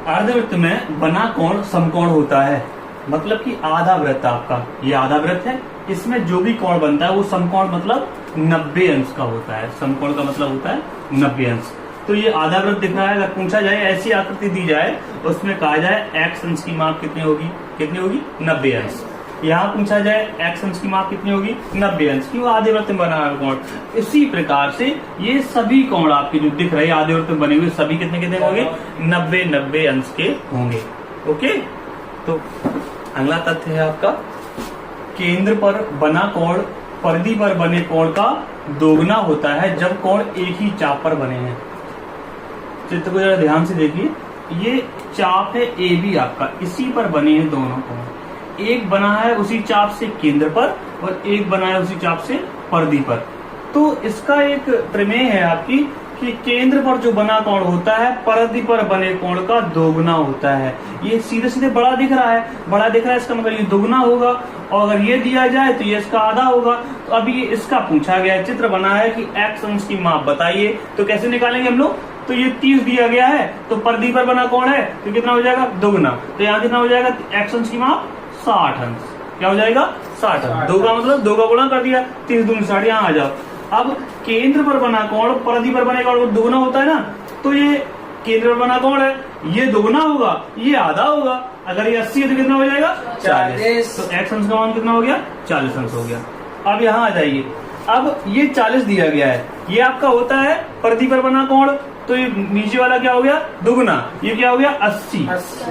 अर्धवृत्त में बना कोण समकोण होता है, मतलब कि आधा वृत्त आपका ये आधा वृत्त है, इसमें जो भी कोण बनता है वो समकोण मतलब 90 अंश का होता है। समकोण का मतलब होता है 90 अंश। तो ये आधा वृत्त दिख रहा है। अगर पूछा जाए ऐसी आकृति दी जाए उसमें कहा जाए x अंश की माप कितनी होगी 90 अंश। यहाँ पूछा जाए x अंश की माप कितनी होगी 90 अंश की, वो आधे वृत्त में बना है कोण। इसी प्रकार से ये सभी कोण आपके जो दिख रहे हैं आधे वृत्त में बने हुए सभी कितने कितने होंगे 90 अंश के होंगे। ओके, तो अगला तथ्य है आपका केंद्र पर बना कोण परिधि पर बने कोण का दोगुना होता है जब कोण एक ही चाप पर बने हैं। चित्र को जरा ध्यान से देखिए, ये चाप है ए बी आपका, इसी पर बने हैं दोनों कोण। एक बना है उसी चाप से केंद्र पर और एक बना है उसी चाप से परिधि पर। तो इसका एक प्रमेय है आपकी कि केंद्र पर जो बना कोण होता है परिधि पर बने कोण का दोगुना होता है। ये सीधे सीधे बड़ा दिख रहा है, इसका मतलब ये दोगुना होगा, और अगर ये दिया जाए तो ये इसका आधा होगा। तो अभी ये इसका पूछा गया है, चित्र बना है कि x अंश की माप बताइए, तो कैसे निकालेंगे हम लोग। तो ये 30 दिया गया है, तो परिधि पर बना कोण है तो कितना हो जाएगा दोगुना, तो यहाँ कितना हो जाएगा x अंश की माप 60 अंश। क्या हो जाएगा 60 अंश। दो का मतलब दो का गुणा कर दिया, 30 दूनी 60, यहाँ आ जाओ। अब केंद्र पर बना कोण परिधि पर बने कोण दोगुना होता है ना, तो ये केंद्र पर बना कोण है, ये दोगुना होगा, ये आधा होगा। अगर ये 80 है तो कितना हो जाएगा 40। तो x अंश का मान कितना हो गया 40 अंश हो गया। अब यहाँ आ जाइए, अब ये 40 दिया गया है, ये आपका होता है परिधि पर बना कोण, तो ये नीचे वाला क्या हो गया दोगुना, ये क्या हो गया 80।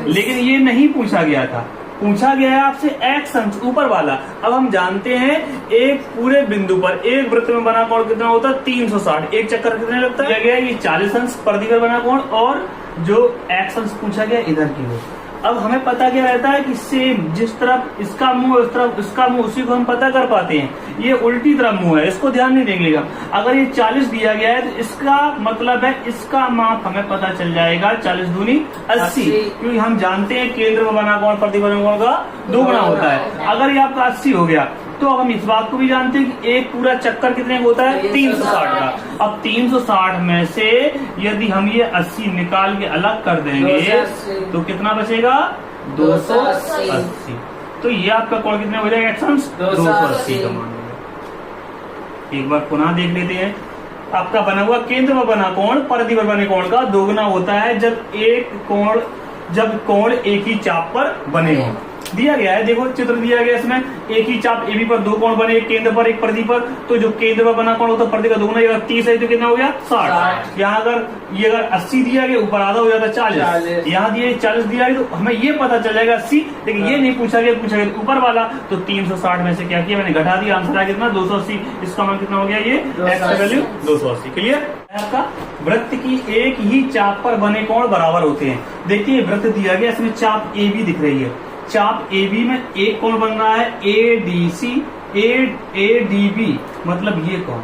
लेकिन ये नहीं पूछा गया था, पूछा गया है आपसे x अंश ऊपर वाला। अब हम जानते हैं एक पूरे बिंदु पर एक वृत्त में बना कोण कितना होता है 360, एक चक्कर कितने लगता है, गया ये 40 अंश परिधि पर बना कोण, और जो x अंश पूछा गया इधर की हो। अब हमें पता क्या रहता है कि सेम जिस तरफ इसका मुंह उस तरफ इसका मुंह, उसी को हम पता कर पाते हैं। ये उल्टी तरफ मुंह है, इसको ध्यान नहीं देंगे हम। अगर ये 40 दिया गया है तो इसका मतलब है इसका माप हमें पता चल जाएगा 40 दूनी 80, क्योंकि हम जानते हैं केंद्र में बना कोण परिधि पर बना कोण का दोगुना होता है। अगर ये आपका 80 हो गया तो अब हम इस बात को भी जानते हैं कि एक पूरा चक्कर कितने होता है 360 का। अब 360 में से यदि हम ये 80 निकाल के अलग कर देंगे तो कितना बचेगा 280। तो ये आपका कोण कितने हो जाएगा x अंश 280 का मान होगा। एक बार पुनः देख लेते हैं, आपका बना हुआ केंद्र में बना कोण परिधि पर बने कोण का दोगुना होता है जब कोण एक ही चाप पर बने हों। दिया गया है, देखो चित्र दिया गया इसमें, एक ही चाप AB पर दो कोण बने, एक केंद्र पर एक परिधि पर, तो जो केंद्र पर बना कोण होता है परिधि का दोगुना, अगर 30 है तो कितना हो गया 60। यहाँ अगर 80 दिया गया ऊपर आधा हो जाता 40, यहाँ दिया 40 दिया गया तो हमें ये पता चल जाएगा 80, लेकिन ये नहीं पूछा गया ऊपर वाला। तो 360 में से क्या किया मैंने घटा दिया, आंसर आया कितना 280। इसका मान कितना हो गया ये x का वैल्यू 280। क्लियर। आपका वृत्त की एक ही चाप पर बने कोण बराबर होते हैं। देखिए वृत्त दिया गया, इसमें चाप AB दिख रही है, चाप AB में एक कोण बन रहा है ADC ADB मतलब ये कोण,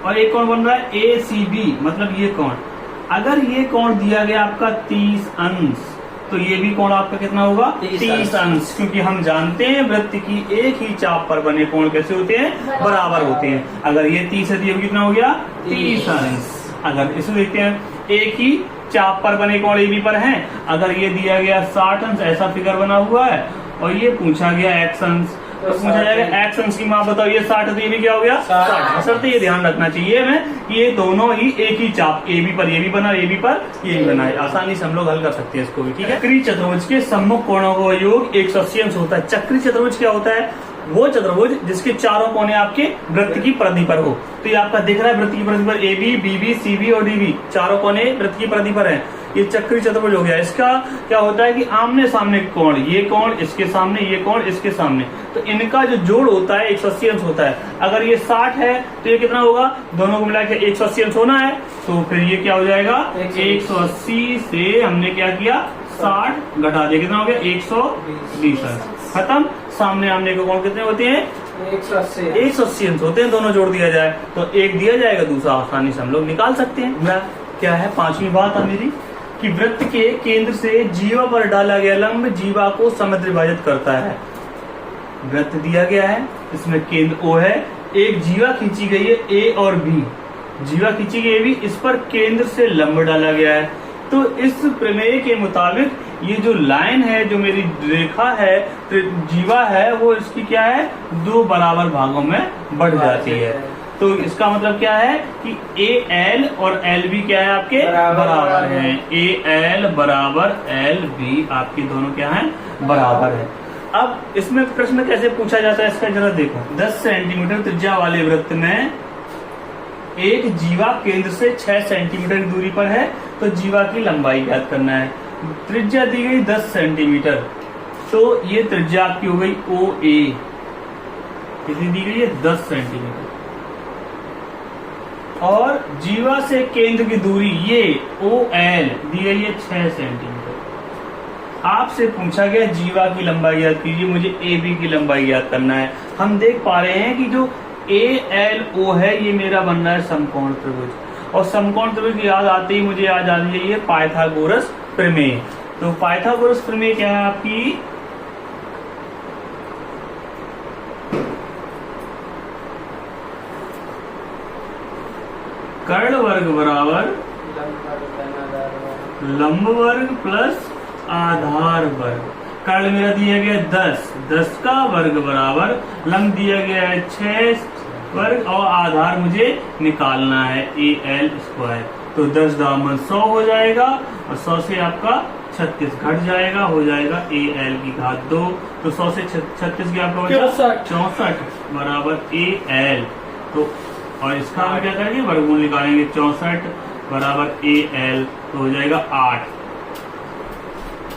और एक कोण बन रहा है ACB मतलब ये कोण। अगर ये कोण दिया गया आपका 30 अंश तो ये भी कोण आपका कितना होगा 30 अंश, क्योंकि हम जानते हैं वृत्त की एक ही चाप पर बने कोण कैसे होते हैं बराबर होते हैं। अगर ये 30 है तो ये कितना हो गया 30 अंश। अगर इसे देखते हैं, एक ही चाप पर बने कोण AB पर हैं, अगर ये दिया गया 60 अंश, ऐसा फिगर बना हुआ है, और ये पूछा गया x अंश, तो पूछा जाएगा x अंश की माप बताओ, ये 60 तो ये भी क्या हो गया 60। सर ये ध्यान रखना चाहिए हमें कि ये दोनों ही एक ही चाप AB पर ये भी बना, AB पर ये भी बना है। आसानी से हम लोग हल कर सकते हैं इसको भी, ठीक है। चक्रीय चतुर्भुज के सम्मुख कोणों का योग 180 अंश होता है। चक्रीय चतुर्भुज क्या होता है, वो चतुर्भुज जिसके चारों कोने आपके वृत्त की परिधि पर हो। तो ये आपका दिख रहा है वृत्त की परिधि पर AB BB CB और DB चारों कोने वृत्त की परिधि पर हैं। ये चक्रीय चतुर्भुज हो गया। इसका क्या होता है कि आमने सामने कोण, ये कोण इसके सामने, ये कोण इसके सामने, तो इनका जो जोड़ होता है 180 अंश होता है। अगर ये 60 है तो ये कितना होगा, दोनों को मिला के 180 अंश होना है, तो फिर ये क्या हो जाएगा 180 से हमने क्या किया 60 घटा दिया, कितना हो गया 120 अंश। खत्म। सामने आमने के कोण कितने होते हैं 180 अंश होते हैं। दोनों जोड़ दिया जाए तो एक दिया जाएगा, दूसरा आसानी से हम लोग निकाल सकते हैं। क्या है पांचवी बात है मेरी कि वृत्त के केंद्र से जीवा पर डाला गया लंब जीवा को समद्विभाजित करता है। वृत्त दिया गया है, इसमें केंद्र O है, एक जीवा खींची गई है A और B, जीवा खींची गई B, इस पर केंद्र से लंब डाला गया है। तो इस प्रमेय के मुताबिक ये जो लाइन है, जो मेरी रेखा है, जीवा है, वो इसकी क्या है, 2 बराबर भागों में बढ़ जाती है। तो इसका मतलब क्या है कि ए एल और एल बी क्या है, आपके बराबर हैं। ए एल बराबर एल बी आपकी दोनों क्या है, बराबर है। अब इसमें प्रश्न कैसे पूछा जाता है, इसका जरा देखो। 10 सेंटीमीटर त्रिज्या वाले वृत्त में एक जीवा केंद्र से 6 सेंटीमीटर की दूरी पर है, तो जीवा की लंबाई ज्ञात करना है। त्रिज्या दी गई 10 सेंटीमीटर, तो ये त्रिज्या आपकी हो गई ओ ए, कितनी दी गई है, 10 सेंटीमीटर। और जीवा से केंद्र की दूरी ये ओ एल दी गई है 6 सेंटीमीटर। आपसे पूछा गया जीवा की लंबाई याद कीजिए, मुझे ए बी की लंबाई याद करना है। हम देख पा रहे हैं कि जो ए एल ओ है, ये मेरा बन रहा है समकोण त्रिभुज, और समकोण त्रिभुज की याद आते ही मुझे याद आनी चाहिए पाइथागोरस प्रमेय। तो पाइथागोरस प्रमेय क्या है आपकी, कर्ण वर्ग बराबर लंब वर्ग प्लस आधार वर्ग। कर्ण मेरा दिया गया 10, 10 का वर्ग बराबर लंब दिया गया है 6 वर्ग, और आधार मुझे निकालना है ए एल स्क्वायर। तो 10 दामन 100 हो जाएगा, और 100 से आपका 36 घट जाएगा, हो जाएगा ए एल की घात 2। तो 100 से 36 की आपका 64 बराबर ए एल। तो और इसका हम क्या करेंगे, वर्गमूल निकालेंगे, 64 बराबर ए एल, तो हो जाएगा 8।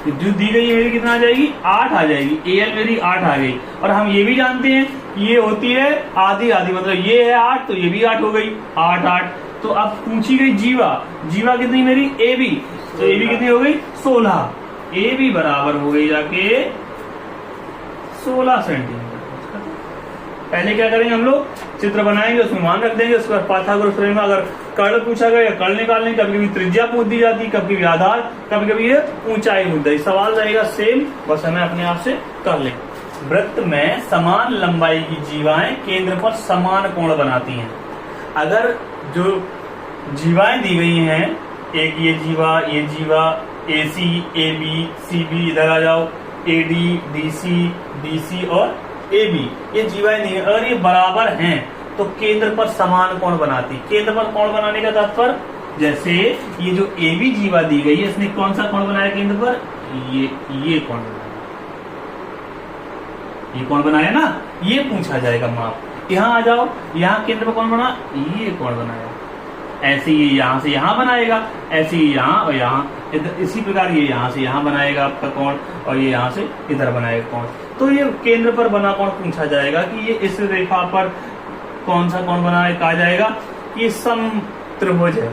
जो दी गई है कितना आ जाएगी, 8 आ जाएगी। ए एल मेरी 8 आ गई। और हम ये भी जानते हैं ये होती है आधी आधी, मतलब ये है 8 तो ये भी 8 हो गई, 8 8। तो अब पूछी गई जीवा, जीवा कितनी मेरी ए बी, तो ए बी कितनी हो गई 16। ए बी बराबर हो गई जाके 16 सेंटीमीटर। पहले क्या करेंगे, हम लोग चित्र बनाएंगे, उसमें मान रख देंगे, उसके बाद पाइथागोरस प्रमेय में अगर कर्ण पूछा गया, कर्ण निकालने, कभी कभी त्रिज्या पूछ दी जाती, कभी कभी आधार, कभी कभी ये ऊंचाई पूछ दी। सवाल रहेगा सेम, बस हमें अपने आप से कर लें। वृत्त में समान लंबाई की जीवाएं केंद्र पर समान कोण बनाती हैं। अगर जो जीवाएं दी गई हैं, एक ये जीवा ए सी ए बी सी बी, इधर आ जाओ ए डी डी सी और ए बी, ये जीवाएं नहीं है, अगर ये बराबर हैं तो केंद्र पर समान कोण बनाती। केंद्र पर कोण बनाने का तात्पर्य, जैसे ये जो ए बी जीवा दी गई है, इसने कौन सा कोण बनाया केंद्र पर, ये कोण बनाया, ये कोण बनाया ना, ये पूछा जाएगा माप। यहाँ आ जाओ, यहाँ केंद्र पर कौन बना, ये कोण बनाया। ऐसे ये यहाँ से यहाँ बनाएगा, ऐसे ही यहाँ और यहाँ, इसी प्रकार ये यहाँ से यहाँ बनाएगा आपका कोण, और ये यहाँ से इधर बनाएगा कोण। तो ये केंद्र पर बना कोण पूछा जाएगा कि ये इस रेखा पर कौन सा कोण बना है, कहा जाएगा कि सम त्रिभुज है,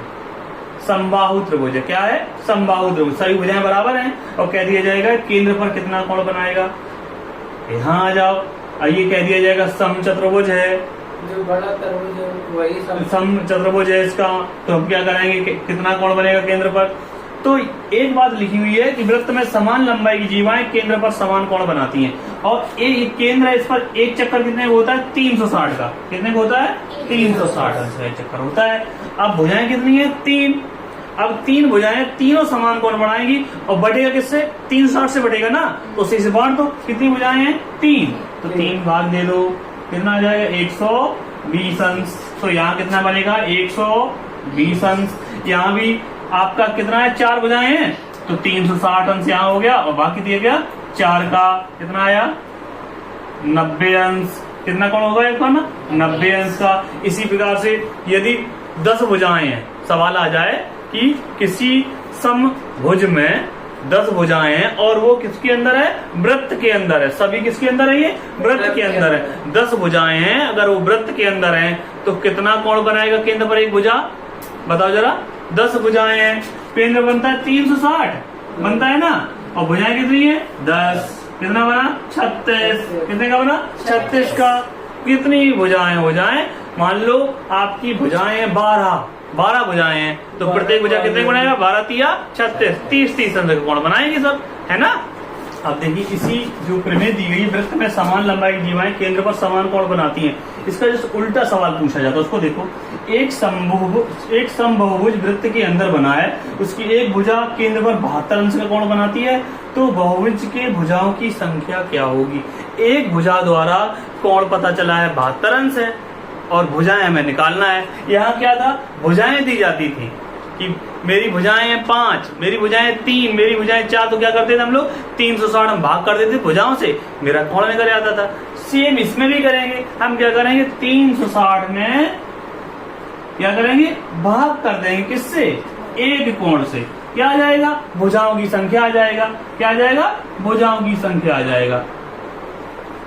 समबाहु त्रिभुज है। क्या है, समबाहु त्रिभुज, सभी भुजाएं बराबर हैं, और कह दिया जाएगा केंद्र पर कितना कोण बनाएगा। यहाँ आ जाओ, ये कह दिया जाएगा सम चतुर्भुज है, जो बड़ा त्रिभुज है वही सम चतुर्भुज है इसका। तो हम क्या कराएंगे, कितना कोण बनेगा केंद्र पर। तो एक बात लिखी हुई है कि वृत्त में समान लंबाई की जीवाएं केंद्र पर समान कोण बनाती हैं, और एक केंद्र है, इस पर एक चक्कर कितने होता है, 360 का। कितने को होता है, 360 अंश का चक्कर होता है। अब भुजाएं कितनी है, 3। अब 3 भुजाएं तीनों समान कोण बनाएंगी, और बढ़ेगा किससे, 360 से बढ़ेगा ना, तो उसी से बांट दो। कितनी भुजाएं हैं, 3, तो 3 भाग दे दो, कितना आ जाएगा 120 अंश। तो यहाँ कितना बनेगा 120 अंश। यहाँ भी आपका कितना है, 4 भुजाएं हैं, तो 360 अंश यहाँ हो गया, और बाकी दिया गया 4 का कितना आया 90 अंश। कितना कोण होगा एक ना, 90 अंश का। इसी प्रकार से यदि 10 भुजाएं हैं, सवाल आ जाए कि किसी समभुज में 10 भुजाएं हैं और वो किसके अंदर है, वृत्त के अंदर है। सभी किसके अंदर है, ये वृत्त के अंदर है। 10 भुजाएं हैं, अगर वो वृत्त के अंदर हैं तो कितना कोण बनाएगा केंद्र पर एक भुजा, बताओ जरा। 10 भुजाएं हैं, केंद्र बनता है 360 बनता है ना, और भुजाएं कितनी है 10, कितना बना 36। कितने का बना 36 का। कितनी भुजाएं हो जाए, मान लो आपकी भुजाएं 12 भुजाएं हैं, तो प्रत्येक भुजा कितने बनाएगा, 12 तिया 36, 30 अंश का कोण बनाएंगे सब, है ना। अब देखिए इसी जो प्रमेय दी गई, वृत्त में समान लंबाई की जीवाएं केंद्र पर समान कोण बनाती हैं, इसका जो उल्टा सवाल पूछा जाता है उसको देखो। एक समबाहुभुज वृत्त के अंदर बना है, उसकी एक भुजा केंद्र पर 72 अंश का कोण बनाती है, तो बहुभुज के भुजाओं की संख्या क्या होगी। एक भुजा द्वारा कोण पता चला है 72 अंश है और भुजाएं हमें निकालना है। यहाँ क्या था, भुजाएं दी जाती थी कि मेरी भुजाएं हैं 5, मेरी भुजाएं 3, मेरी भुजाएं 4, तो क्या करते थे हम लोग 360 हम भाग कर देते भुजाओं से, मेरा कोण निकल आता था। सेम इसमें भी करेंगे, हम क्या करेंगे 360 में क्या करेंगे, भाग कर देंगे किससे, एक कोण से। क्या आ जाएगा, भुजाओं की संख्या आ जाएगा। क्या आ जाएगा, भुजाओं की संख्या आ जाएगा।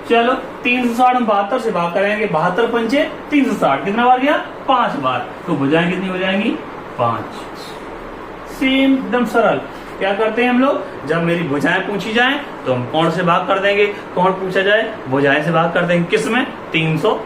चलो 360 हम 72 से भाग करेंगे, 72 पंचे 360, कितना बार गया, 5 बार, तो भुजाएं कितनी हो जाएंगी, 5। सेम एकदम सरल। क्या करते हैं हम लोग, जब मेरी भुजाएं पूछी जाए तो हम कोण से भाग कर देंगे, कोण पूछा जाए भुजाएं से भाग कर देंगे, किसमें 360